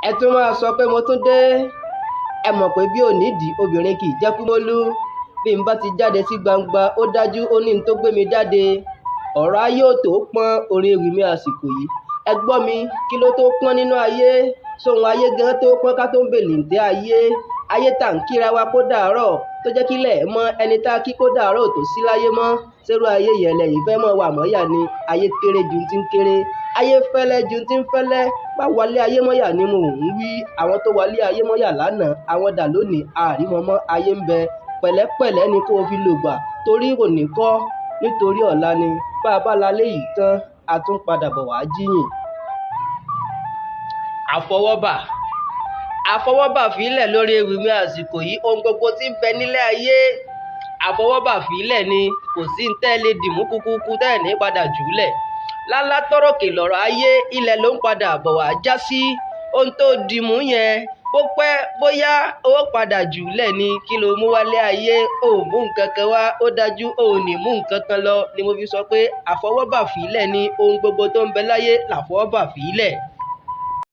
ẹ tún máa sọ pé mo tún dé. Ẹ mọ̀ pé bí ò nídìí obìnrin kì í jẹ́ kúmólú. Bí n bá ti jáde sí gbangba ó dájú ó ní n tó gbé mi jáde. Ọ̀rọ̀ ayé ò tó pọ́n orin ewì mi àsìkò yìí. Ẹ gbọ́ mi, kí ló tó pọ́n nínú ayé? Sóhun ayé gan tó pọ́n ká tó ń bèlìǹtẹ́ ayé. Ayé tá ń kíra wa kó dàárọ̀ tó jẹ́ kílẹ̀ mọ́ ẹni tá kí kó dàárọ̀ ò tó sí láyé mọ́. Sẹ́rú ayé yẹn lẹ́yìn fẹ́ mọ́ wà mọ́yà ni. Ayé kéré ju ti ń kéré. Ayé fẹ́lẹ́ ju ti ń fẹ́lẹ́. Má wálé ayé mọ́yà ni mo ń wí. Àwọn tó wálé ayé mọ́yà lánàá, àwọn dà lónìí, àrímọ́ mọ́ ayé ń bẹ. Pẹ̀lẹ́pẹ̀lẹ́ ni kó o fi lògbà torí òní kọ́ nítorí ọ̀la ni. Bá a bá lalé yìí tán, a tún padà bọ̀ wá jíyìn. Àfọwọ́bà fílẹ̀ lórí ewì mi àsìkò yìí. Ohun gbogbo tí ń bẹ nílé ayé àfọwọ́bà fílẹ̀ ni. Kò sí ń tẹ́ lè dìmú kúkúkú tẹ́ ní padà jùlẹ̀. Lálá tọ́rọ̀kè lọ̀rọ̀ ayé, ilẹ̀ ló ń padà bọ̀ wá já sí. Ohun tó dìmú yẹn bó pẹ́ bóyá ó padà jùlẹ̀ ni. Kí ló mú wálé ayé? Ò mú nǹkan kan wá, ó dájú ò ní mú nǹkan kan lọ ni mo fi sọ pé àfọwọ́bà fílẹ̀ ni. Ohun gbogbo tó ń bẹ láyé làfọwọ́bà fílẹ̀.